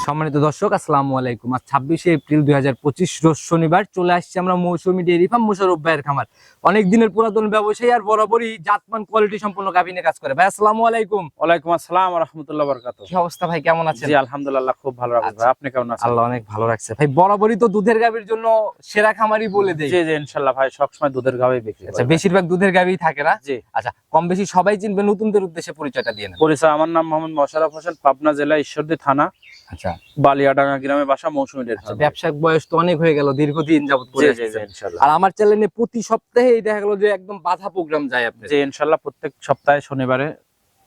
সম্মানিত দর্শক, আসসালামু আলাইকুম। আজ 26শে এপ্রিল 2025 রোজ শনিবার চলে আসছে আমরা মৌসুমী ডেইরি ফার্ম মোশাররফ ভাইয়ের খামার। অনেক দিনের পুরাতন ব্যবসায়ী আর বরাবরই জাতমান কোয়ালিটি সম্পন্ন গাভী নিয়ে কাজ করে। ভাই আসসালামু আলাইকুম। ওয়ালাইকুম আসসালাম ওয়া রাহমাতুল্লাহি ওয়া বারাকাতুহু। কি অবস্থা ভাই, কেমন আছেন? জি আলহামদুলিল্লাহ, খুব ভালো রাখছি ভাই। আপনি কেমন আছেন? আল্লাহ অনেক ভালো রাখছে ভাই। বরাবরই তো দুধের গাভীর জন্য সেরা খামারই বলে দেই। জি জি ইনশাআল্লাহ ভাই, সব সময় দুধের গাভী বিক্রি করি। আচ্ছা, বেশিরভাগ দুধের গাভীই থাকে না? জি। আচ্ছা, কম বেশি সবাই চিনবে, নতুনদের উদ্দেশ্যে পরিচয়টা দিয়ে নেন। পরিচয়, আমার নাম মোহাম্মদ মোশাররফ হোসেন, পাবনা জেলা ঈশ্বরদী থানা আচ্ছা, বালিয়াডাঙ্গা গ্রামে বাসা, মৌসুমী ডেইরি ফার্ম। ব্যবসায়িক বয়স তো অনেক হয়ে গেল, দীর্ঘদিন যাবত করে জি জি আসছেন। ইনশাআল্লাহ। আর আমার চ্যানেলে প্রতি সপ্তাহে দেখা গেল যে একদম বাধা প্রোগ্রাম যায় আপনাদের। জি ইনশাআল্লাহ, প্রত্যেক সপ্তাহে শনিবারে।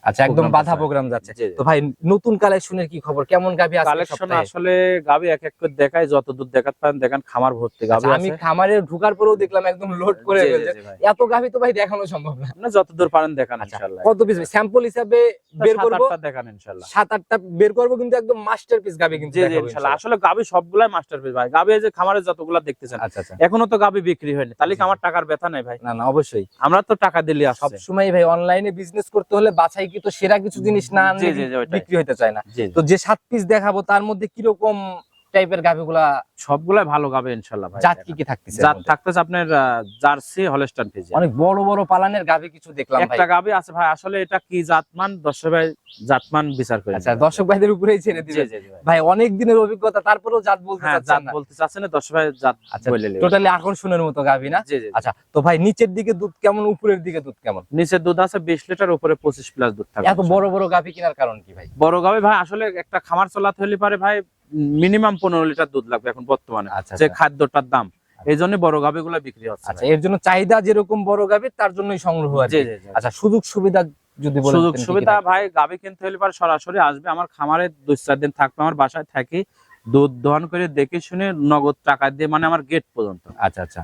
আচ্ছা, একদম program বাধা আছে। প্রোগ্রাম যাচ্ছে। জি, জি। তো ভাই, নতুন কালেকশনের কি খবর, কেমন গাভী আছে কালেকশন সপ্তাহে? আসলে গাভী এক এক করে দেখায়, যত দুধ দেখাতে পারেন দেখান, খামার ভর্তি গাভী আচ্ছা, আছে। আমি খামারে ঢোকার পরেও দেখলাম একদম লোড করে জি, জি, ফেলছে। জি ভাই। এত গাভী তো ভাই দেখানো সম্ভব না। আপনি যত দূর পারেন দেখান আচ্ছা, ইনশাআল্লাহ। কত পিস স্যাম্পল হিসাবে বের করব? 7-8টা দেখান ইনশাআল্লাহ। 7-8টা বের করব, কিন্তু একদম মাস্টারপিস গাভী কিন্তু জি জি দেখাবো ইনশাআল্লাহ। আসলে গাভী সবগুলাই মাস্টারপিস ভাই। গাভী এই যে খামারে যতগুলা দেখতেছেন, আচ্ছা আচ্ছা, এখনো তো গাভী বিক্রি হয়নি, তাহলে কি আমার টাকার ব্যথা নাই ভাই? না না, অবশ্যই। আমরা তো টাকা দিলে সব আসছে। সময় ভাই অনলাইনে বিজনেস করতে হলে বাছাই কি তো সেরা কিছু জিনিস না আনলে জি, জি, জি, ওইটাই। বিক্রি হতে চায় না। জি তো যে 7 পিস দেখাবো তার মধ্যে কি রকম টাইপের গাভীগুলা, সবগুলাই ভালো গাভী ইনশাআল্লাহ ভাই। জাত কি থাকতেছে? জাত থাকতেছে আপনার জার্সি হলস্টাইন ফ্রিজিয়ান। অনেক বড় বড় পালানের গাভী কিছু দেখলাম ভাই। একটা গাভী আছে ভাই, আসলে এটা কি জাতমান, দর্শক ভাই জাতমান বিচার করে। আচ্ছা, দর্শক ভাইদের উপরেই ছেড়ে জি দিবেন। জি জি ভাই। ভাই অনেক দিনের অভিজ্ঞতা, তারপরেও জাত বলতে হ্যাঁ, চাচ্ছেন জাত না। বলতে চাচ্ছেন না, দর্শক ভাই জাত আচ্ছা, বলে নেবে। টোটালি আকর্ষণের মতো গাভী না? জি জি জি। আচ্ছা, তো ভাই নিচের দিকে দুধ কেমন, উপরের দিকে দুধ কেমন? নিচে দুধ আছে 20 লিটার, উপরে 25 প্লাস দুধ থাকে। এত বড় বড় গাভী কেনার কারণ কি ভাই? বড় গাভী ভাই, আসলে একটা খামার চালাতে হলে পারে ভাই মিনিমাম 15 লিটার দুধ লাগবে এখন বর্তমানে, আচ্ছা যে আচ্ছা। খাদ্যটার দাম। এই জন্য বড় গাভীগুলো বিক্রি হচ্ছে। আচ্ছা, এর জন্য চাহিদা যেরকম বড় গাভী, তার জন্যই সংগ্রহ আর জি কি। জি জি। আচ্ছা, সুযোগ সুবিধা যদি বলেন। সুযোগ সুবিধা ভাই, গাভী কিনতে হলে পারে সরাসরি আসবে আমার খামারে, 2-4 দিন থাকবে আমার বাসায়, থাকি দুধ দহন করে দেখে শুনে নগদ টাকা দিয়ে, মানে আমার গেট পর্যন্ত। আচ্ছা আচ্ছা,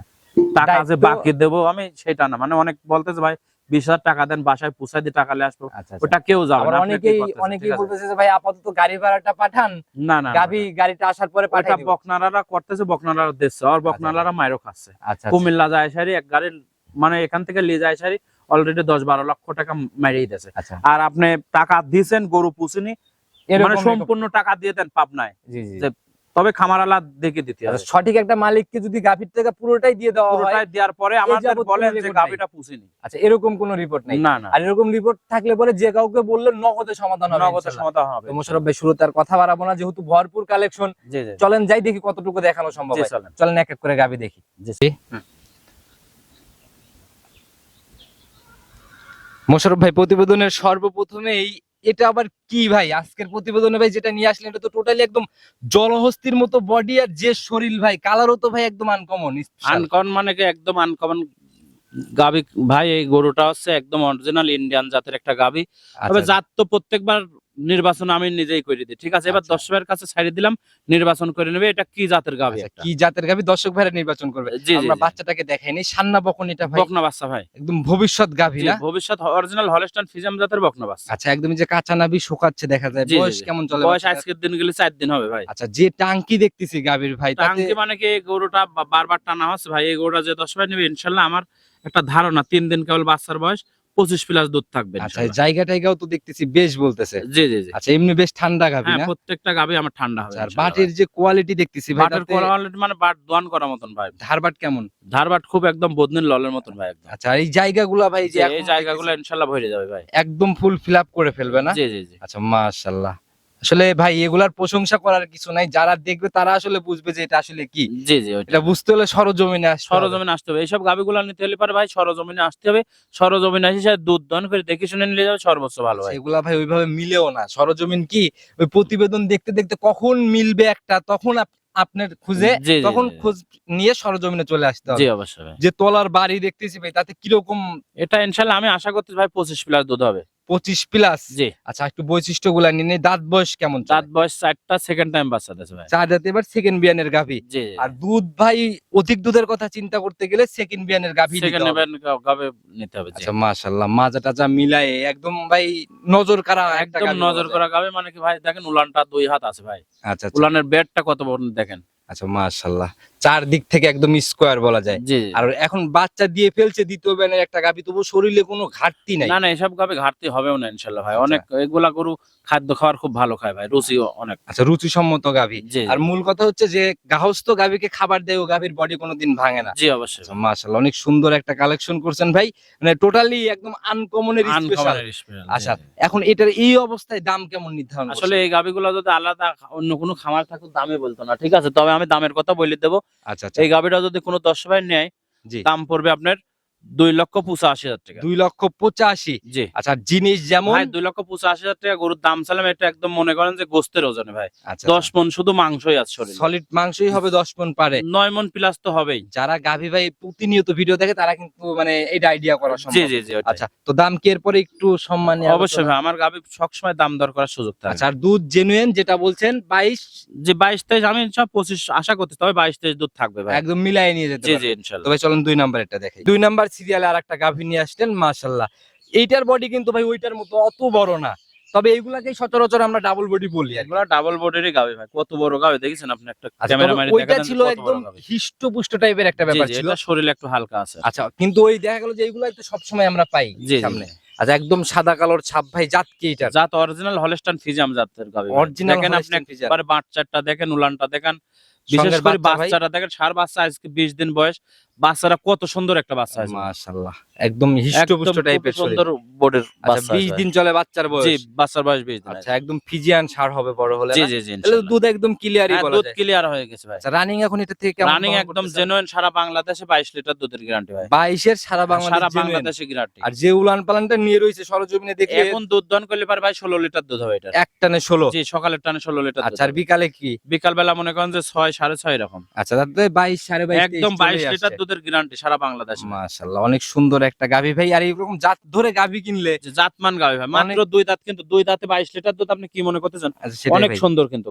টাকা যে দায়িত্ব- বাকি দেবো আমি সেটা না, মানে অনেক বলতেছে ভাই 20,000 টাকা দেন, বাসায় পৌঁছায় দিয়ে টাকা নিয়ে আসবো, আচ্ছা আচ্ছা। ওটা কেউ যাবে আবার না। আপনি কি করতেছেন, অনেকেই ঠিক আছে? বলতেছে যে ভাই আপাতত গাড়ি ভাড়াটা পাঠান, না না, গাভী গাড়িটা আসার পরে ওটা পাঠাই দিব। বকনারারা করতেছে, বকনারারা দিচ্ছে, আর বকনারারা মাইরও খাচ্ছে। আচ্ছা, কুমিল্লা যায় সারি এক গাড়ির, মানে এখান থেকে নিয়ে যায় সারি অলরেডি 10-12 লক্ষ টাকা মেরেই দিয়েছে। আচ্ছা, আর আপনি টাকা দিয়েছেন, গরু পুষিনি, মানে সম্পূর্ণ টাকা দিয়ে দেন পাবনায়, জি জি। যে তবে খামারালা দেখে দিতে হবে। আচ্ছা, সঠিক একটা মালিককে যদি গাভীর টাকা পুরোটাই দিয়ে দেওয়া হয়, পুরোটাই দেওয়ার পরে আমাদের যাবত বলেন কোনো যে record গাভীটা পুষিনি। আচ্ছা, এরকম কোনো রিপোর্ট নেই? না না, আর এরকম রিপোর্ট থাকলে পরে যে কাউকে বললে নগদে সমাধান হবে নগদের ইনশাআল্লাহ। সমাধান হবে। তো মোশাররফ ভাই, শুরুতে আর কথা বাড়াবো না, যেহেতু ভরপুর কালেকশন। জি জি চলেন যাই দেখি কতটুকু দেখানো সম্ভব জি, হয়। চলেন। চলেন এক এক করে গাভী দেখি। জি। মোশাররফ ভাই, প্রতিবেদনের সর্বপ্রথমেই এটা আবার কি ভাই? আজকের প্রতিবেদনে ভাই যেটা নিয়ে আসলেন, এটা তো টোটালি একদম জলহস্তির মতো বডি আর যে শরীর ভাই, কালারও তো ভাই একদম আনকমন। আনকমন মানে কি একদম আনকমন গাভী ভাই। এই গরুটা হচ্ছে একদম অরিজিনাল ইন্ডিয়ান জাতের একটা গাভী। তবে জাত তো প্রত্যেকবার নির্বাচন আমি নিজেই করে দিই, ঠিক আছে? এবার আচ্ছা। দর্শকের কাছে ছাড়ি দিলাম, নির্বাচন করে নেবে এটা কি জাতের গাভী। একটা কি জাতের গাভী দর্শক ভাইরা নির্বাচন করবে। জি, জি, আমরা জি। বাচ্চাটাকে দেখাইনি, সান্না বকনিটা ভাই বকনা বাচ্চা ভাই, একদম ভবিষ্যৎ গাভী জি, না? ভবিষ্যৎ অরিজিনাল হলস্টাইন ফ্রিজিয়ান জাতের বকনা বাচ্চা। আচ্ছা, একদম যে কাঁচা নাভি শুকাচ্ছে দেখা যায়। জি, জি, বয়স জি। কেমন চলে? বয়স আজকের দিন গেলে 4 দিন হবে ভাই। আচ্ছা, যে টাঙ্কি দেখতেছি গাভীর ভাই, তাতে টাঙ্কি মানে কি, এই গরুটা বারবার টানা হচ্ছে ভাই। এই গরুটা যে 10 ভাই নেবে ইনশাল্লাহ, আমার একটা ধারণা 3 দিন কেবল বাচ্চার বয়স, 25 প্লাস দুধ থাকবে আচ্ছা, ইনশাল্লাহ। জায়গা টাইগাও তো দেখতেছি বেশ বলতেছে। জি জি জি। আচ্ছা, এমনি বেশ ঠান্ডা গাভী হ্যাঁ, না? প্রত্যেকটা গাভী আমার ঠান্ডা হবে আচ্ছা, আর ইনশাল্লাহ বাটের ভাই। যে কোয়ালিটি দেখতেছি ভাই, বাটের তাতে কোয়ালিটি মানে বাট দোয়ান করার মতন ভাই। ধারবাট কেমন? ধারবাট খুব একদম বদনির ললের মতন ভাই একদম। আচ্ছা, আর এই জায়গাগুলা ভাই যে যে এখন এই জায়গাগুলো ইনশাল্লাহ ভরে যাবে ভাই। দেখতেছি একদম ফুল ফিল আপ করে ফেলবে না? জি জি জি। আচ্ছা, মাশাআল্লাহ। আসলে ভাই এগুলার প্রশংসা করার কিছু নাই, যারা দেখবে তারা আসলে বুঝবে যে এটা আসলে কি। জি জি ওইটা। এটা বুঝতে হলে সরজমিনে আসতে হবে। সরজমিনে আসতে হবে, এইসব গাভীগুলো নিতে হলে পারে ভাই সরজমিনে আসতে হবে। সরজমিনে এসে দুধ দহন করে দেখে শুনে নিলে যাবে সর্বোচ্চ ভালো আচ্ছা, হয়। এগুলা ভাই ওইভাবে মিলেও না। সরজমিন কি, ওই প্রতিবেদন দেখতে দেখতে কখন মিলবে একটা, তখন আপনার খুঁজে, জি, জি, তখন জি। খোঁজ নিয়ে সরজমিনে চলে আসতে জি হবে। অবশ্যই ভাই। যে তলার বাড়ি দেখতেছি ভাই, তাতে কিরকম? এটা ইনশাল্লাহ আমি আশা করতেছি ভাই 25 প্লাস দুধ হবে। 25 প্লাস? জি। আচ্ছা, একটু বৈশিষ্ট্যগুলা নিয়ে নেই। দাঁত বয়স কেমন চলে? দাঁত বয়স 4টা, সেকেন্ড টাইম বাচ্চা দিয়েছে ভাই। 4 দাঁত, এবার সেকেন্ড বিয়ানের গাভী। জি জি। আর দুধ ভাই, অধিক দুধের কথা চিন্তা করতে গেলে সেকেন্ড বিয়ানের গাভী নিতে সেকেন্ড হবে। গাভী নিতে হবে। জি। আচ্ছা, মাশাআল্লাহ, মাজা টাজা মিলায়ে একদম ভাই নজর কাড়া একটা একদম গাভী নজর বলা করা গাভী, মানে কি ভাই দেখেন উলানটা 2 হাত আছে ভাই। যায়। আচ্ছা আচ্ছা। উলানের বেডটা কত বড় দেখেন। আচ্ছা, মাশাআল্লাহ। চারদিক থেকে একদম স্কোয়ার বলা যায়। জি আর এখন বাচ্চা দিয়ে ফেলছে দ্বিতীয় ব্যানের একটা গাভী, তবু শরীরে কোনো ঘাটতি নাই। না না, এসব গাবে ঘাটতি হবেও না ইনশাল্লাহ ভাই। আচ্ছা। অনেক এগুলা গরু খাদ্য খাওয়ার খুব ভালো খায় ভাই, রুচিও অনেক। আচ্ছা, রুচিসম্মত গাভী। জি আর মূল কথা হচ্ছে যে গাহস্থ গাভীকে খাবার দেয়, ও গাভীর বডি কোনোদিন ভাঙে না। জি অবশ্যই মাশাআল্লাহ, অনেক সুন্দর একটা কালেকশন করছেন ভাই, মানে টোটালি একদম আনকমনের স্পেশাল। আনকমনের স্পেশাল। আচ্ছা, এখন এটার এই অবস্থায় দাম কেমন নির্ধারণ করছেন? আসলে এই গাবিগুলো যদি আলাদা অন্য কোনো খামার থাকতো দামে বলতো না, ঠিক আছে? তবে আমি দামের কথা বলে দেবো। আচ্ছা আচ্ছা, এই গাবিটা যদি কোনো 10 ভাই নেয়, জি, দাম পড়বে আপনার 2,85,000 টাকা। 2,85,000। জি আচ্ছা, জিনিস যেমন ভাই, 2,85,000 টাকা গরুর দাম চালাম, এটা একদম মনে করেন যে গোস্তের ওজনে ভাই। আচ্ছা 10 মন শুধু মাংসই আছে শরীরে। সলিড মাংসই হবে 10 মণ পারে। 9 মন প্লাস তো হবেই। যারা গাভী ভাই প্রতিনিয়ত ভিডিও দেখে তারা কিন্তু মানে এটা আইডিয়া করা জি সম্ভব। জি জি ওটাই। আচ্ছা, তো দাম কি এরপরে একটু সম্মানী অবশ্যই ভাই, আমার গাবি সবসময় দাম দর করার সুযোগ থাকে। আচ্ছা, আর দুধ জেনুইন যেটা বলছেন 22, যে 22-23 আমি সব 25 আশা করতেছি, তবে 22-23 দুধ থাকবে ভাই। একদম মিলাই নিয়ে যেতে জি পারবে। জি তো ইনশাআল্লাহ। ভাই চলেন 2 নাম্বারেরটা দেখাই। 2 নাম্বার সিরিয়ালে আরেকটা গাভী নিয়ে আসলেন, মাশাআল্লাহ। এইটার বডি কিন্তু ভাই ওইটার মতো অত বড় না, তবে এগুলাকেই সচরাচর আমরা ডাবল বডি বলি আর কি। এগুলা ডাবল বডিরই গাবি ভাই। কত বড় গাবি দেখেছেন আপনি? একটা আচ্ছা, ক্যামেরা তবে মারি ওইটা দেখাতেন ছিল কত বড় একদম গাবি। হিষ্টপুষ্ট টাইপের একটা জি ব্যাপার জি, ছিল। এটা শরীরে একটু হালকা আছে। আচ্ছা, কিন্তু ওই দেখা গেল যে এগুলা তো সবসময় আমরা পাই জি সামনে। জি। আচ্ছা, একদম সাদা কালোর ছাপ ভাই, জাত কি এটা? জাত অরিজিনাল হলস্টাইন ফ্রিজিয়াম জাতের গাবি। অরিজিনাল দেখেন আপনি হলস্টাইন ফ্রিজিয়ান। একবারে বাচ্চাটা দেখেন, উলানটা দেখেন, বিশেষ সঙ্গের করে বাচ্চা ভাই? বাচ্চাটা দেখেন, ষাঁড় বাচ্চা আজকে 20 দিন বয়স, বাচ্চারা কত সুন্দর একটা বাচ্চা আছে। মাশাআল্লাহ, একদম হিষ্টপুষ্ট একদম টাইপের খুব সুন্দর শরীর। বডির আচ্ছা, বাচ্চা 20 আছে। দিন চলে বাচ্চার জি, বয়স। বাচ্চার বয়স 20 দিন। আচ্ছা, একদম ফিজিয়ান ষাঁড় হবে বড় হলে জি না? জি জি তাহলে ইনশাআল্লাহ। দুধ একদম ক্লিয়ারই হ্যাঁ, বলা দুধ যায়। ক্লিয়ার হয়ে গেছে ভাই। আচ্ছা, রানিং এখন এটা থেকে কেমন রানিং বহন একদম করতেছেন? জেনুইন সারা বাংলাদেশে 22 লিটার দুধের গ্যারান্টি ভাই। 22 এর সারা বাংলাদেশ সারা জেনুইন। বাংলাদেশে গ্যারান্টি। আর যে উলান পালানটা নিয়ে রয়েছে সরজমিনে দেখলে এখন দুধ দহন করলে পারে ভাই 16 লিটার দুধ হবে এটা। এক টানে 16। জি, সকালের টানে 16 লিটার দুধ আচ্ছা, আর হবে। বিকালে কি? বিকাল বেলা মনে করেন যে 6 6.5 এরকম। আচ্ছা, তাতে 22, 22.5, একদম 22 চলেই লিটার আসছে। দুধের গ্যারান্টি সারা বাংলাদেশে। মাশাআল্লাহ, অনেক সুন্দর একটা গাভী ভাই। আর এরকম জাত ধরে গাভী কিনলে যে জাতমান গাবি ভাই, মাত্র 2 দাঁত, কিন্তু 2 দাঁতে 22 লিটার দুধ আপনি কি মনে করতেছেন? আচ্ছা, সেটাই অনেক ভাই। সুন্দর কিন্তু।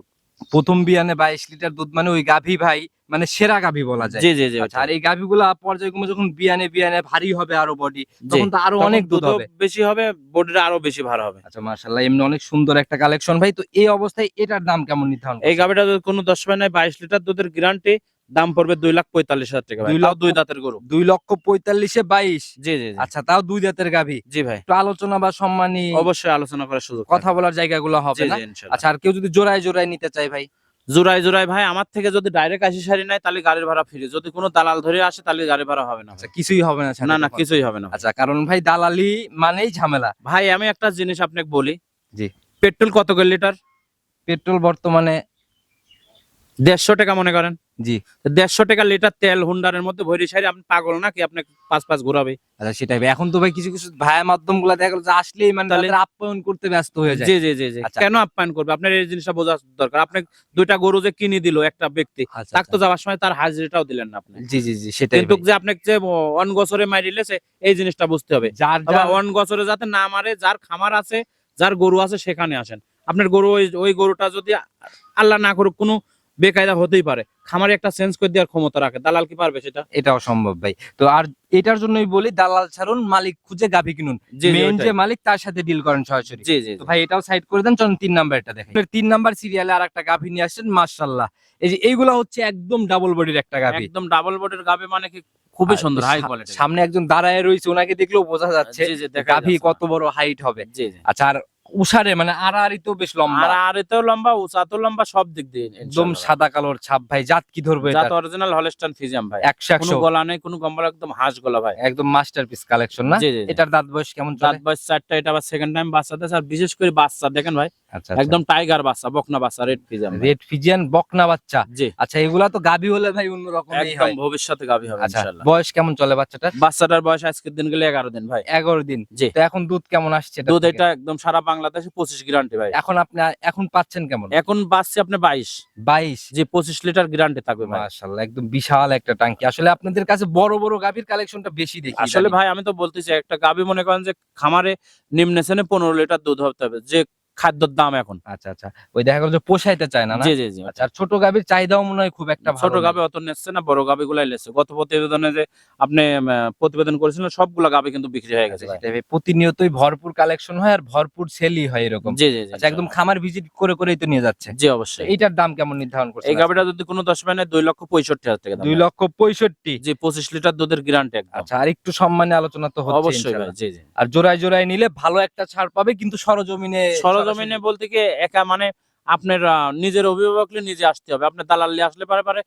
প্রথম বিয়ানে 22 লিটার দুধ মানে ওই গাভী ভাই মানে সেরা গাভী বলা যায়। জি জি জি আচ্ছা, আর এই গাভীগুলা পর্যায়ক্রমে যখন বিয়ানে বিয়ানে ভারী হবে আরো বডি, জি, তখন তো আরো তখন অনেক দুধ দুধও হবে। বেশি হবে, বডিটা আরো বেশি ভার হবে। আচ্ছা, মাশাআল্লাহ, এমনি অনেক সুন্দর একটা কালেকশন ভাই। তো এই অবস্থায় এটার দাম কেমন নির্ধারণ এই করছেন? গাবিটা যদি কোনো 10 ভাই নাই, 22 লিটার দুধের গ্যারান্টি, দাম পড়বে 2,45,000 টাকা ভাই। 2 তাও লক্ষ 2 দাঁতের গরু। 2,45,000 এ 22। জি জি জি। আচ্ছা, তাও 2 জাতের গাভী। জি ভাই, একটু আলোচনা বা সম্মানী অবশ্যই আলোচনা করার সুযোগ কথা থাকবে। বলার জায়গাগুলো হবে জি না? জি ইনশাআল্লাহ। আচ্ছা, আর কেউ যদি জোড়ায় জোড়ায় নিতে চায় ভাই? জোড়ায় জোড়ায় ভাই আমার থেকে যদি ডাইরেক্ট আসি সারি নেয়, তাহলে গাড়ির ভাড়া ফ্রি। যদি কোনো দালাল ধরে আসে তাহলে গাড়ি ভাড়া হবে না আচ্ছা, ভাই। কিছুই হবে না সাথে না না, তখন? কিছুই হবে না ভাই। আচ্ছা, কারণ ভাই দালালি মানেই ঝামেলা। ভাই আমি একটা জিনিস আপনাকে বলি, জি। পেট্রোল কত করে লিটার? পেট্রোল বর্তমানে 150 টাকা মনে করেন। জি। 150 টাকা লিটার তেল হুন্ডারের মধ্যে ভরি সারি, আপনি পাগল নাকি আপনি 5 ঘোরাবে? আচ্ছা, সেটাই ভাই। এখন তো ভাই কিছু কিছু ভায়া মাধ্যম গুলা দেখা গেল যে আসলেই মানে তাহলে? তাদের আপ্যায়ন করতে ব্যস্ত হয়ে যায়। জি জি জি জি। আচ্ছা। কেন আপ্যায়ন করবে? আপনার এই জিনিসটা বোঝা দরকার। আপনি 2টা গরু যে কিনে দিল একটা ব্যক্তি, আচ্ছা, তাকে তো যাওয়ার সময় তার হাজিরাটাও দিলেন না আপনি। জি জি জি, সেটাই কিন্তু ভাই। যে আপনাকে যে অন গছরে মারিলেছে, এই জিনিসটা বুঝতে হবে। যার আবার যার অন গছরে যাতে না মারে, যার খামার আছে, যার গরু আছে সেখানে আসেন। আপনার গরু ওই গরুটা যদি আল্লাহ না করুক কোনো বেকায়দা হতেই পারে, খামারে একটা চেঞ্জ করে দেওয়ার ক্ষমতা রাখে, দালাল কি পারবে সেটা? এটাও সম্ভব ভাই। তো আর এটার জন্যই বলি দালাল ছাড়ুন, মালিক খুঁজে গাভী কিনুন। জি জি মেইন ওইটাই। যে মালিক তার সাথে ডিল করেন সরাসরি। জি জি তো জি। ভাই এটাও সাইড করে দেন, চলুন 3 নাম্বারটা দেখেন। 3 নাম্বার সিরিয়ালে আরেকটা গাভী নিয়ে আসছেন, মাশাআল্লাহ। এই যে এইগুলা হচ্ছে একদম ডাবল বডির একটা গাভী। একদম ডাবল বডির গাবে মানে কি খুবই আর সুন্দর, হাই সা- কোয়ালিটি। সামনে একজন দাঁড়ায় রয়েছে, ওনাকে দেখলেও বোঝা যাচ্ছে জি জি, দেখা গাভী যাচ্ছে। কত বড় হাইট হবে। জি জি। আচ্ছা, আর উষারে মানে আড়াআড়ি তো বেশ লম্বা, আর এতেও লম্বা, উঁচাতেও লম্বা, সব দিক দিয়ে একদম ইনশাআল্লাহ। সাদা কালোর ছাপ ভাই। জাত কি ধরবে জাত এটা? অরিজিনাল হলস্টাইন ফ্রিজিয়াম ভাই। 100 কোনো গলা নেই, কোনো গম্বল, একদম হাঁস গলা ভাই। একদম মাস্টারপিস কালেকশন না? জি জি জি। এটার দাঁত বয়স কেমন দাঁত চলে? বয়স 4টা, এটা আবার সেকেন্ড টাইম বাচ্চা দেয়। আর বিশেষ করে বাচ্চা দেখেন ভাই, আচ্ছা, একদম টাইগার বাচ্চা, বকনা বাচ্চা, রেড ফ্রিজিয়াম। রেড ফিজিয়ান বকনা বাচ্চা। জি, আচ্ছা, এগুলা তো গাভী হলে ভাই অন্যরকমই একদম হয়। ভবিষ্যতে গাভী হবে আচ্ছা, ইনশাআল্লাহ। বয়স কেমন চলে বাচ্চাটার? বাচ্চাটার বয়স আজকের দিন গেলে 11 দিন ভাই। 11 দিন। জি। তো এখন দুধ কেমন আসছে এটার দুধ থেকে? এটা একদম সারা বাংলাদেশে 25 গ্যারান্টি ভাই। এখন আপনি এখন পাচ্ছেন কেমন? এখন বাচ্চা আপনি 22। 22। জি, 25 লিটার গ্যারান্টি থাকবে ভাই। মাশাআল্লাহ, একদম বিশাল একটা টাঙ্কি। আসলে আপনাদের কাছে বড় বড় গাভীর কালেকশনটা বেশি দেখি আসলে ইদানিং। ভাই আমি তো বলতেছি, একটা গাভী মনে করেন যে খামারে নিম্নে শ্রেণী 15 লিটার দুধ হতে হবে, যে খাদ্যর দাম এখন। আচ্ছা আচ্ছা, ওই দেখা গেল যে পোষাইতে চায় না, না? জি জি জি। আচ্ছা, আর ছোট গাভীর চাহিদাও মনে হয় খুব একটা ছোট ভালো গাভী অত নেচ্ছে না, বড় গাভী গুলাই লেছে। গত প্রতিবেদনে যে আপনি প্রতিবেদন করেছিলেন সবগুলা গাভী কিন্তু বিক্রি হয়ে গেছে ভাই। সেটাই ভাই, প্রতিনিয়তই ভরপুর কালেকশন হয় আর ভরপুর সেলই হয় এরকম। জি জি জি। আচ্ছা, একদম খামার ভিজিট করে করেই তো নিয়ে যাচ্ছে। জি তো অবশ্যই। এইটার দাম কেমন নির্ধারণ করছেন এই আজকে? গাভীটা যদি কোনো দশ মানে 2,65,000 টাকা দাম। 2,65,000। জি, 25 লিটার দুধের গ্যারান্টি একদম। আচ্ছা, আর একটু সম্মানে আলোচনা তো হচ্ছে অবশ্যই ভাই, ইনশাআল্লাহ। জি জি। আর জোড়ায় জোড়ায় নিলে ভালো একটা ছাড় পাবে, কিন্তু সরজমিনে সরজমিনে বলতে কি একা মানে আপনার নিজের অভিভাবক হলে নিজে আসতে হবে, আপনার দালাল নিয়ে আসলে পারে পারে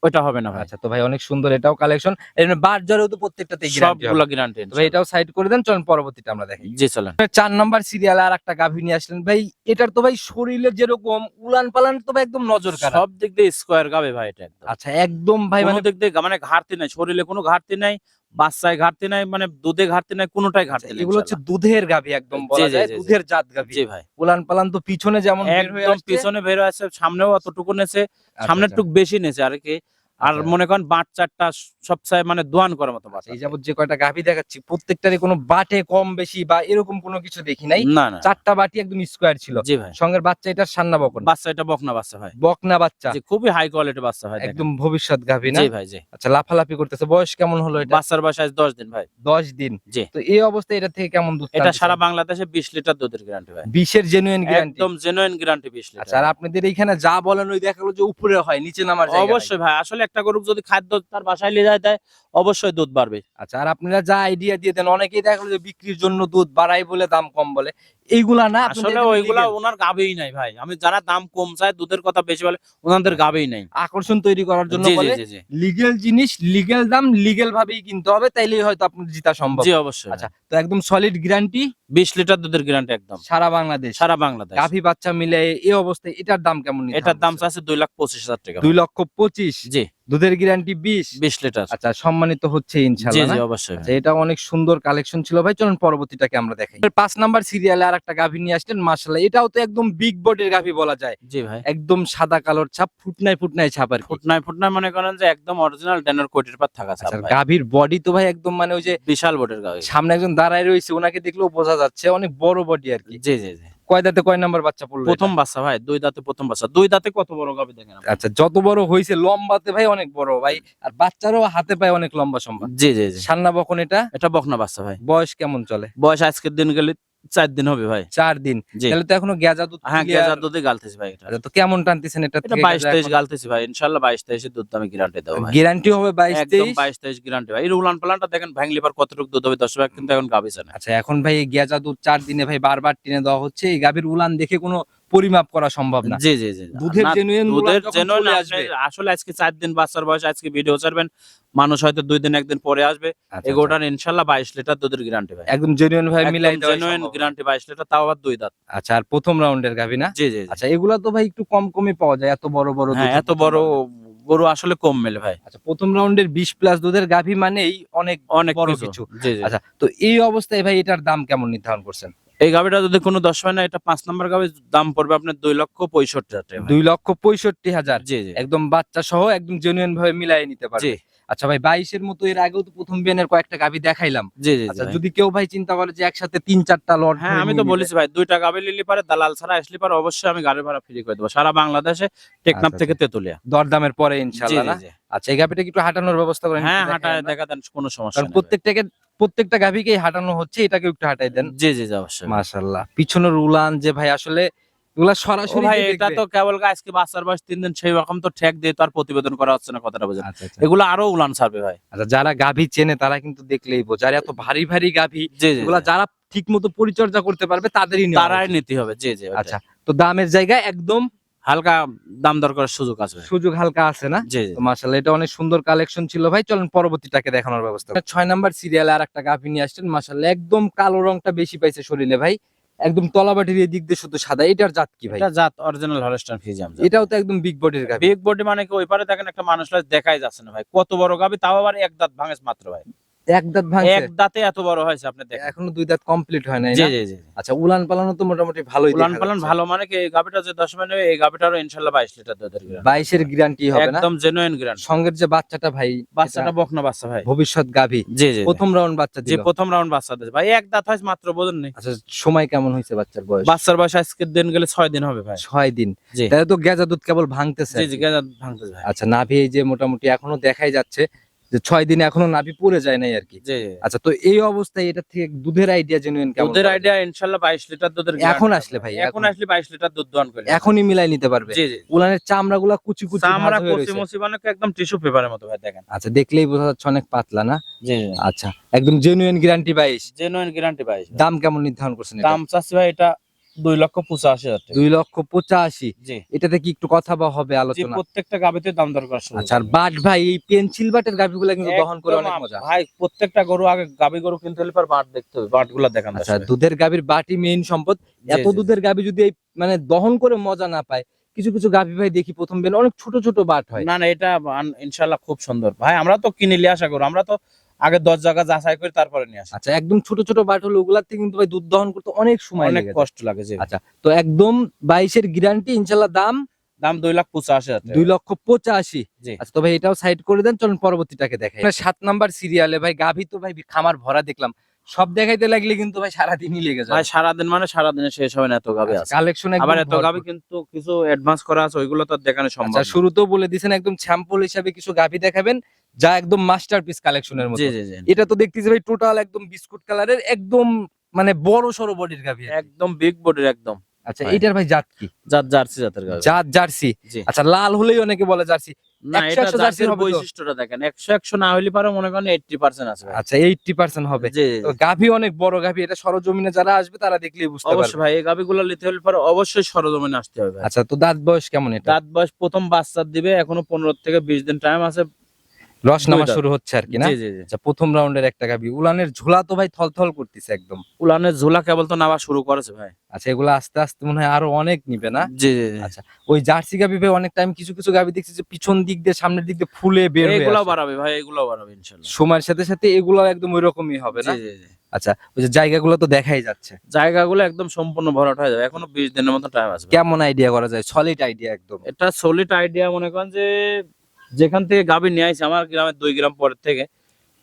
ওইটা হবে না ভাই। আচ্ছা, তো ভাই অনেক সুন্দর এটাও কালেকশন। এর বার জরেও তো প্রত্যেকটাতেই গ্যারান্টি হবে। সবগুলা গ্যারান্টি। তো ভাই এটাও সাইড করে দেন, চলুন পরবর্তীটা আমরা দেখি। জি চলেন। 4 নাম্বার সিরিয়ালে আর একটা গাভী নিয়ে আসলেন ভাই। এটার তো ভাই শরীরে যেরকম উলান পালান তো ভাই একদম নজর কাড়া। সব দিক দিয়ে স্কোয়ার গাবে ভাই এটা একদম। আচ্ছা, একদম ভাই কোনো মানে দিক দিয়ে মানে ঘাটতি নাই, শরীরে কোনো ঘাটতি নাই, বাচ্চায় ঘাটতি নাই, মানে দুধে ঘাটতি নাই, কোনোটাই ঘাটতি নাই এগুলো হচ্ছে ইনশাআল্লাহ। দুধের গাভী, একদম জি, বলা জি, যায় জি, জি। দুধের জাত গাভী। জি ভাই। উলান পালান তো পিছনে যেমন বের হয়ে একদম আসছে। পিছনে বের আছে, সামনেও অতটুকু নেছে, আচ্ছা, সামনের আচ্ছা। টুক বেশি নেছে আর কি। আর আচ্ছা। মনে করেন বাচ্চাটা সবচেয়ে মানে দোয়ান করার মতো বাচ্চা। এই যাবত যে কয়টা গাভী দেখাচ্ছি প্রত্যেকটারই কোনো বাটে কম বেশি বা এরকম কোনো কিছু দেখি নাই। না না। 4টা বাটি একদম স্কোয়ার ছিল। জি ভাই। সঙ্গের বাচ্চা এটার সান্না বকন। বাচ্চা এটা বকনা বাচ্চা ভাই। বকনা বাচ্চা। জি, খুবই হাই কোয়ালিটি বাচ্চা ভাই, দেখেন। একদম ভবিষ্যৎ গাভী না? জি ভাই, জি। আচ্ছা, লাফালাফি করতেছে। বয়স কেমন হলো এটা? বাচ্চার বয়স আজ 10 দিন ভাই। 10 দিন। জি। তো এই অবস্থায় এটা থেকে কেমন দুধ এটা টানতেছেন? সারা বাংলাদেশে 20 লিটার দুধের গ্যারান্টি ভাই। 20 এর জেনুইন গ্যারান্টি। একদম জেনুইন গ্যারান্টি 20 লিটার। আচ্ছা, আর আপনাদের এইখানে যা বলেন ওই দেখা গেলো যে উপরে হয়, নিচে নামার জায়গা নাই। অবশ্যই ভাই, আসলে একটা গরু যদি খাদ্য তার বাসায় নিয়ে যায় দেয়, অবশ্যই দুধ বাড়বে। আচ্ছা, আর আপনারা যা আইডিয়া দিয়ে দেন, অনেকেই দেখা গেলো যে বিক্রির জন্য দুধ বাড়াই বলে দাম কম বলে। এইগুলা না, আপনাদের আসলে এখানে ওইগুলা legal। ওনার গাবেই নাই ভাই। আমি যারা দাম কম চায়, দুধের কথা বেশি বলে, ওনাদের গাবেই নাই। আকর্ষণ তৈরি করার জন্য জি জি বলে জি জি। লিগ্যাল জিনিস, লিগ্যাল দাম, লিগ্যাল ভাবেই কিনতে হবে, তাইলেই হয়তো আপনার জিতা সম্ভব। জি অবশ্যই। আচ্ছা, তো একদম সলিড গ্যারান্টি 20 লিটার দুধের গ্যারান্টি একদম। সারা বাংলাদেশ। সারা বাংলাদেশ। গাভী বাচ্চা মিলে এই অবস্থায় এটার দাম কেমন নির্ধারণ এটার দাম করছেন? আছে 2,25,000 টাকা। 2,25,000। জি। দুধের গ্যারান্টি 20। 20 লিটার। আচ্ছা, সম্মানিত হচ্ছে জি ইনশাআল্লাহ জি না? অবশ্যই। আচ্ছা, এটা অনেক সুন্দর কালেকশন ছিল ভাই। চলুন পরবর্তীটাকে আমরা দেখাই। 5 নাম্বার সিরিয়ালে আরেকটা গাভী নিয়ে আসলেন, মাশাআল্লাহ। এটাও তো একদম বিগ বডির গাভী বলা যায়। জি ভাই। একদম সাদা কালোর ছাপ, ফুটনায় ফুটনায় ছাপ আর কি। ফুটনায় ফুটনায় মনে করেন যে একদম অরিজিনাল ড্যানোর কোটির পার থাকা ছাপ আচ্ছা, ভাই। গাভীর বডি তো ভাই একদম মানে ওই যে বিশাল বডির গাভী। সামনে একজন দাঁড়ায় রয়েছে, ওনাকে দেখলেও বোঝা যাচ্ছে অনেক বড় বডি আর কি। জি জি জি। কয় দাঁতে কয় নাম্বার বাচ্চা পড়লো প্রথম এটা? বাচ্চা ভাই, 2 দাঁতে প্রথম বাচ্চা। 2 দাঁতে কত বড় গাভী দেখেন আপনি। আচ্ছা, যত বড় হইছে লম্বাতে ভাই অনেক বড় ভাই, আর বাচ্চারও হাতে পায় অনেক লম্বা সম্ভব। জি জি জি। সান্না বকন এটা? এটা বকনা বাচ্চা ভাই। বয়স কেমন চলে? বয়স আজকের দিন গেলে 4 দিন হবে ভাই। 4 দিন। জি। তাহলে তো এখনো গেজা দুধ হ্যাঁ, clear। গেজার দুধে গালতেছি ভাই এটা। আচ্ছা, তো কেমন টানতেছেন এটা এটা থেকে 22-23 গালতেছি ভাই। ইনশাআল্লাহ 22-23 এর দুধ আমি গ্যারান্টি দেব ভাই। গ্যারান্টি হবে একদম 22-23? 22-23 গ্যারান্টি ভাই। এর উলান পালানটা দেখেন, ভাঙলি পার কতটুকু দুধ হবে 10 ভাগ, কিন্তু এখন গাভী জানে। আচ্ছা, এখন ভাই এই গেজা দুধ 4 দিনে ভাই বারবার টেনে দেওয়া হচ্ছে। এই গাভীর উলান দেখে কোনো পরিমাপ করা সম্ভব না। জি জি জি। দুধের না, genuine উলান দুধের যখন genuine চলে আপনি আসবে। আসলে আজকে 4 দিন বাচ্চার বয়স, আজকে ভিডিও ছাড়বেন, মানুষ হয়তো 2 দিন 1 দিন পরে আসবে। আচ্ছা, এই গরুটার ইনশাআল্লাহ 22 লিটার দুধের গ্যারান্টি ভাই। একদম জেনুইন ভাবে মিলাই একদম দেওয়া জেনুইন সম্ভব। গ্যারান্টি 22 লিটার, তাও আবার 2 দাঁত। আচ্ছা, আর প্রথম রাউন্ডের গাভী না? জি জি জি। আচ্ছা, এগুলা তো ভাই একটু কম কমই পাওয়া যায়, এত বড় বড় হ্যাঁ, দুধের এত প্রথম বড় রাউন্ডে। গরু আসলে কম মেলে ভাই। আচ্ছা, প্রথম রাউন্ডের 20 প্লাস দুধের গাভী মানেই অনেক অনেক বড় কিছু। জি জি। আচ্ছা, তো এই অবস্থায় ভাই এটার দাম কেমন নির্ধারণ করছেন? এই গাভীটা যদি কোনো 10 হয় না, এটা 5 নাম্বার গাভীর দাম পড়বে আপনার 2,65,000 টাকা ভাই। 2,65,000। জি জি। একদম বাচ্চা সহ একদম জেনুইন ভাবে মিলাই নিতে পারবে। জি আচ্ছা ভাই, 22 এর মতো এর আগেও তো প্রথম বিয়ানের কয়েকটা গাভী দেখাইলাম। জি জি। আচ্ছা, ভাই। যদি কেউ ভাই চিন্তা করে যে একসাথে 3-4টা লট হ্যাঁ, আমি তো বলেছি ভাই, 2টা গাভী নিলে পারে, দালাল ছাড়া আসলে পারে, অবশ্যই আমি গাড়ি ভাড়া ফ্রি করে দেবো সারা বাংলাদেশে, টেকনাফ আচ্ছা, থেকে তেতুলিয়া। দরদামের পরে জি ইনশাআল্লাহ জি না? জি। আচ্ছা, এই গাভীটা কি একটু হাঁটানোর ব্যবস্থা করেন? হ্যাঁ, একটু দেখাই হাঁটায় আমরা। দেখা দেন, কোনো সমস্যা কারণ নেই ভাই। প্রত্যেকটা গাভীকেই হাঁটানো হচ্ছে, এটাকে একটু হাঁটাই দেন। জি জি জি অবশ্যই। মাশাআল্লাহ। পিছনের উলান যে ভাই আসলে এগুলা ও সরাসরি ভাই, যে এটা দেখবে। তো কেবল আজকে বাচ্চার বয়স 3 দিন, সেই রকম তো ঠেক দিয়ে তো আর প্রতিবেদন করা হচ্ছে না, কথাটা বুঝেন। আচ্ছা, আচ্ছা। এগুলো আরো উলান ছাড়বে ভাই। আচ্ছা, যারা গাভী চেনে তারা কিন্তু দেখলেই বোঝে। আর এত ভারী ভারী গাভী জি জি এগুলা জি। যারা ঠিক মতো পরিচর্যা করতে পারবে তাদেরই নেওয়া তারাই উচিত। নিতে হবে। জি জি। ওইটাই। আচ্ছা, তো দামের জায়গায় একদম হালকা দাম দর করার সুযোগ আছে ভাই। সুযোগ হালকা আছে না? জি জি। তো মাশাআল্লাহ, এটা অনেক সুন্দর কালেকশন ছিল ভাই। চলেন পরবর্তীটাকে দেখানোর ব্যবস্থা করি। 6 নাম্বার সিরিয়ালে আরেকটা গাভী নিয়ে আসছেন, মাশাআল্লাহ একদম কালো রংটা বেশি পাইছে শরীরে ভাই। একদম তলাবাটির এদিক দিয়ে শুধু সাদা। এটার জাত কি ভাই? এটা জাত অরিজিনাল হলস্টাইন ফ্রিজিয়াম। এটাও তো একদম বিগ বডির গাভী। বিগ বডি মানে কি, ওই পারে দেখেন একটা মানুষ দেখাই যাচ্ছে না ভাই, কত বড় গাভী, তাও আবার এক দাঁত ভাঙেস মাত্র ভাই। এক দাঁত ভাঙছে, এক দাঁতে এত বড় হয়েছে আপনি দেখেন। এখনো দুই দাঁত কমপ্লিট হয় নাই জি না? জি জি। আচ্ছা, উলান পালানো তো মোটামুটি ভালোই উলান দেখা পালান যাচ্ছে। ভালো, মানে কি এই গাভিটা যে 10 মানে এই গাভিটারও ইনশাআল্লাহ 22 লিটার দুধের গ্যারান্টি। 22 এর গ্যারান্টি হবে না? একদম জেনুইন গ্যারান্টি। সঙ্গের যে বাচ্চাটা ভাই, বাচ্চাটা এটা বকনা বাচ্চা ভাই। ভবিষ্যৎ গাভী, জি জি প্রথম রাউন্ড বাচ্চা জি, দিল। প্রথম রাউন্ড বাচ্চা দিয়েছে ভাই, এক দাঁত হয়েছে মাত্র, বোঝেন নি? আচ্ছা, সময় কেমন হয়েছে বাচ্চার বয়স? বাচ্চার বয়স আজকের দিন গেলে 6 দিন হবে ভাই। 6 দিন। জি তাহলে তো গেজা দুধ কেবল ভাঙতেছে জি আর জি, কি। গেজা ভাঙতেছে ভাই। আচ্ছা, নাভি এই যে মোটামুটি এখনো দেখাই যাচ্ছে যে 6 দিনে এখনো নাভি পড়ে যায় নাই আর কি। জি জি। আচ্ছা, তো এই অবস্থায় এটা থেকে দুধের আইডিয়া জেনুইন কেমন? দুধের পাওয়া আইডিয়া ইনশাআল্লাহ 22 লিটার দুধের যায়? এখন guarantee আসলে হবে। ভাই, এখন আসলে 22 লিটার দুধ দহন করে। এখনই মিলাই নিতে পারবে। জি জি। উলানের চামড়াগুলা কুচি কুচি চামড়া ভাঁজ হয়ে কচি রয়েছে। মচি মানে একদম টিস্যু পেপারের মতো ভাই, দেখেন। আচ্ছা, দেখলেই বোঝা যাচ্ছে অনেক পাতলা না? জি জি। আচ্ছা, একদম জেনুইন গ্যারান্টি 22। Genuine guarantee 22। দাম কেমন নির্ধারণ করছেন এটা? দাম চাচ্ছি ভাই এটা 2,85,000 টাকা। 2,85,000। জি এটাতে কি একটু কথা বা হবে জি, আলোচনা? প্রত্যেকটা গাবিতে দাম দর করা শুরু। আচ্ছা, আর বাট ভাই, এই পেন্সিল বাটের গাভিগুলা কিন্তু দহন করে অনেক মজা। ভাই প্রত্যেকটা গরু আগে গাবি গরু কিনতে হলে পর বাট দেখতে হবে, বাটগুলো দেখান। আচ্ছা, দুধের গাভীর বাটি মেইন সম্পদ। এত জি। দুধের গাভী যদি এই মানে দহন করে মজা না পায়, কিছু কিছু গাভী ভাই দেখি প্রথম বেন অনেক ছোট ছোট বাট হয়। না না, এটা ইনশাআল্লাহ খুব সুন্দর ভাই। আমরা তো কিনে নিয়ে আসা গরু, আমরা তো আগে 10 জায়গা যাচাই করে তারপরে নিয়ে আসি। আচ্ছা, একদম ছোট ছোট বাট হলো ওগুলাতে কিন্তু ভাই দুধ দহন করতে অনেক সময় অনেক লেগে যায়। কষ্ট লাগে। জি আচ্ছা, তো একদম 22 এর গ্যারান্টি ইনশাআল্লাহ। দাম দাম 2,85,000 টাকা। 2,85,000। জি আচ্ছা, তো ভাই এটাও সাইড করে দেন, চলুন পরবর্তীটাকে দেখাই। 7 নাম্বার সিরিয়ালে ভাই গাভী তো ভাই খামার ভরা দেখলাম, সব দেখাইতে লাগলে কিন্তু ভাই সারাদিনই লেগে ভাই, যায়। সারাদিন মানে সারাদিনে শেষ হবে না, এত গাবি আছে। কালেকশন আবার একদম এত গাবি ভরপুর। কিন্তু কিছু অ্যাডভান্স করা আছে, ওইগুলো তো আর দেখানো সম্ভব আচ্ছা, না। শুরুতেও বলে দিয়েছেন একদম স্যাম্পল হিসাবে কিছু গাভী দেখাবেন, যা একদম মাস্টারপিস কালেকশনের মতো। জি জি জি, এটা তো দেখতেছি ভাই টোটাল একদম বিস্কুট কালারের, একদম মানে বড় সড়ো বডির গাভী। একদম বিগ বডির একদম। আচ্ছা, ভাই। এইটার ভাই জাত কি? জার্সি জাতের গাবি। জাত জার্সি। জি। আচ্ছা, লাল হলেই অনেকে বলে জার্সি। না, 100 এটা জার্সি জার্সির হবে তো? বৈশিষ্ট্যটা দেখেন, 100 না হইলে পারে মনে করেন 80% আছে ভাই। আচ্ছা, 80% হবে। জি তো গাভী অনেক বড় গাভী, এটা সরজমিনে যারা আসবে তারা দেখলেই বুঝতে অবশ্যই পারবে। ভাই, এই গাবিগুলো নিতে হলে পরে অবশ্যই সরজমিনে আসতে হবে ভাই। আচ্ছা, তো দাঁত বয়স কেমন এটা? দাঁত বয়স প্রথম বাচ্চা দিবে, এখনো 15 থেকে 20 দিন টাইম আছে। রস নামা দুই দাঁত। শুরু হচ্ছে আর কি না? জি জি জি। আচ্ছা, প্রথম রাউন্ডের একটা গাভী। উলানের ঝোলা তো ভাই থলথল করতেছে একদম। উলানের ঝোলা কেবল তো নামা শুরু করেছে ভাই। আচ্ছা, এগুলো আস্তে আস্তে মনে হয় আরো অনেক নিবে না? জি জি জি। আচ্ছা, ওই জার্সি গাভী ভাই অনেক টাইম কিছু কিছু গাভী দেখছি যে পিছন দিক দিয়ে সামনের দিক দিয়ে ফুলে বের হয়ে এগুলাও আসে। বাড়াবে ভাই, এগুলাও বাড়াবে ইনশাআল্লাহ। সময়ের সাথে সাথে এগুলো একদম ওই রকমই হবে না? জি জি জি। আচ্ছা, ওই যে জায়গাগুলো তো দেখাই যাচ্ছে। জায়গাগুলো একদম সম্পূর্ণ ভরাট হয়ে যাবে, এখনো 20 দিনের মতো টাইম আছে ভাই। কেমন আইডিয়া করা যায়? সলিড আইডিয়া একদম। এটা সলিড আইডিয়া মনে করেন যে যেখান থেকে গাভী নিয়ে আইছে আমার গ্রামে 2 গ্রাম পরের থেকে,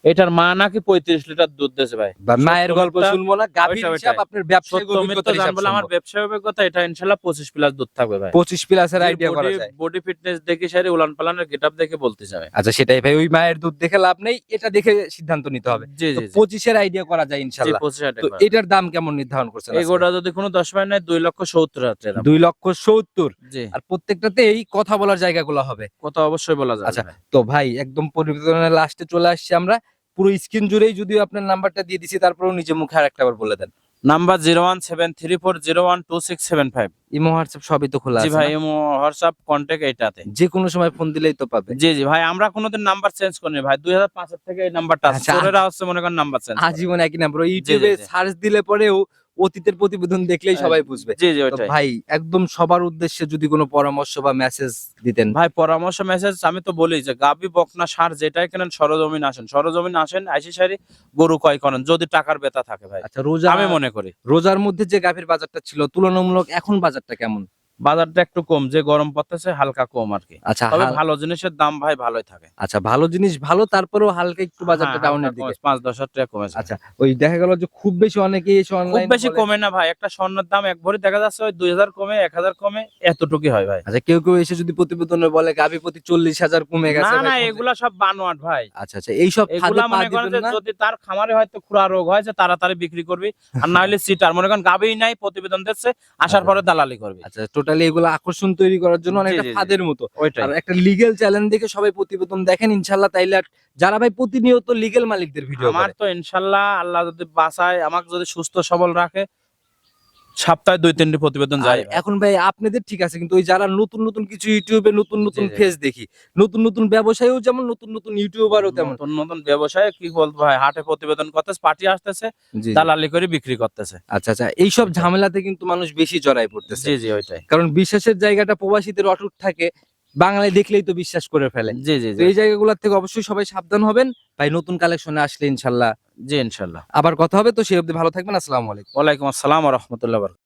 এটার মা নাকি 35 লিটার দুধ দিয়েছে ভাই। বা মায়ের গল্প সত্য শুনবো না, গাভীর ওইটা, হিসাব ওইটাই। আপনার ব্যবসায়িক সত্য মিথ্যা অভিজ্ঞতার হিসাব জানবো না, আমার শুনবো। ব্যবসায় অভিজ্ঞতা, এটা ইনশাআল্লাহ 25 প্লাস দুধ থাকবে ভাই। 25 প্লাসের আইডিয়া করা যায়। বডি ফিটনেস দেখে সারি উলান পালানের গেটআপ দেখে বলতে যাবে। আচ্ছা, সেটাই ভাই, ওই মায়ের দুধ দেখে লাভ নেই, এটা দেখে সিদ্ধান্ত নিতে হবে। জি তো জি জি। 25 এর আইডিয়া করা যায় জি, ইনশাআল্লাহ। 25,000 তো টাকা। এটার দাম কেমন নির্ধারণ করছেন? এই গোটা যদি কোনো 10 পায় নাই 2,70,000 টাকা। 2,70,000। জি, আর প্রত্যেকটাতে এই কথা বলার জায়গাগুলো হবে। কথা অবশ্যই বলা যাবে আচ্ছা, ভাই। তো ভাই একদম পরিবেদনের লাস্টে চলে আসছি আমরা। পুরো স্ক্রিন জুড়েই যদিও আপনার নাম্বারটা দিয়ে দিছি, তারপরেও নিজে মুখে আরেকটাবার বলে দেন। নাম্বার 01734012675। ইমো হোয়াটসঅ্যাপ সবই তো খোলা জি আছে ভাই, না? ইমো হোয়াটসঅ্যাপ কন্টাক্ট এইটাতে। যে কোনো সময় ফোন দিলেই তো পাবে। জি জি ভাই, আমরা কোনোদিন নাম্বার চেঞ্জ করিনি ভাই, 2005 এর থেকে এই নাম্বারটা আছে। আচ্ছা, চোরেরা হচ্ছে মনে করেন নাম্বার চেঞ্জ করে। আজীবন একই নাম্বার। ওই জি, ইউটিউবে জি। সার্চ দিলে পরেও অতীতের প্রতিবেদন দেখলেই সবাই বুঝবে। জি জি, তো ওইটাই। ভাই একদম সবার উদ্দেশ্যে যদি কোনো পরামর্শ বা মেসেজ দিতেন। ভাই পরামর্শ মেসেজ আমি তো বলি যে গাবি বকনা সার যেটাই কেনেন সরজমিন আসেন, সরজমিন আসেন, আইসি সারি গরু ক্রয় করেন যদি টাকার বেতা থাকে ভাই। আচ্ছা, রোজা আমি মনে করি রোজার মধ্যে যে গাভীর বাজারটা ছিল তুলনামূলক এখন বাজারটা কেমন? বাজারটা একটু কম, যে গরম পড়তেছে হালকা কম আর কি। আচ্ছা, তবে ভালো জিনিসের দাম ভাই ভালোই থাকে। আচ্ছা, ভালো জিনিস ভালো, তারপরেও হালকা একটু বাজারটা হ্যাঁ, ডাউনের হালকা দিকে। কমেছে, 5-10 টাকা কমেছে। আচ্ছা, ওই দেখা গেল যে খুব বেশি অনেকেই এসে খুব অনলাইনে বেশি কমে না ভাই, একটা স্বর্ণের দাম এক ভরি দেখা যাচ্ছে ওই 2000 কমে 1000 কমে এতটুকুই হয় ভাই। আচ্ছা, কেউ কেউ এসে যদি প্রতিবেদনে বলে গাভী প্রতি 40,000 কমে গেছে না ভাই, না, কোন এগুলা সব বানোয়াট ভাই। আচ্ছা আচ্ছা, এইসব ফাঁদে এগুলা পা মনে করেন দিবেন যে না। যদি তার খামারে হয়তো খুরা রোগ হয়েছে তাড়াতাড়ি বিক্রি করবি, আর না হলে সিটার মনে করেন গাবেই নাই প্রতিবেদন দিচ্ছে, আসার পরে দালালি করবি। আচ্ছা, টোটালি এগুলো আকর্ষণ তৈরি করার জন্য জি, অনেকটা জি, জি। ফাঁদের মতো। ওইটাই। আর একটা লিগ্যাল চ্যালেঞ্জ দেখে সবাই প্রতিবেদন দেখেন ইনশাআল্লাহ। তাইলে আর যারা ভাই প্রতিনিয়ত লিগ্যাল মালিকদের ভিডিও আমার করে, তো ইনশাল্লাহ আল্লাহ যদি বাঁচায়, আমাকে যদি সুস্থ সবল রাখে, সপ্তাহে 2-3টি প্রতিবেদন আর যায় ভাই। এখন ভাই আপনাদের ঠিক আছে, কিন্তু ওই যারা নতুন নতুন কিছু ইউটিউবে নতুন নতুন জি, জি। ফেস দেখি, নতুন নতুন ব্যবসায়ীও যেমন, নতুন নতুন ইউটিউবারও তেমন। নতুন নতুন ব্যবসায় কি বলবো ভাই, হাটে প্রতিবেদন করতেছে, পার্টি আসতেছে, জি, জি। দালালি করে বিক্রি করতেছে। আচ্ছা আচ্ছা, এইসব ঝামেলাতে কিন্তু মানুষ বেশি জড়াই পড়তেছে। জি জি, ওইটাই। কারণ বিশ্বাসের জায়গাটা প্রবাসীদের অটুট থাকে, বাংলায় দেখলেই তো বিশ্বাস করে ফেলে। জি জি তো এই জায়গাগুলোর থেকে অবশ্যই সবাই সাবধান হবেন ভাই। নতুন কালেকশনে আসলে ইনশাল্লাহ জি ইনশাল্লাহ। আবার কথা হবে। তো সেই অবধি ভালো থাকবেন। আসসালামু আলাইকুম। ওয়ালাইকুম আসসালাম ওয়া রাহমাতুল্লাহি ওয়া বারাকাতুহু।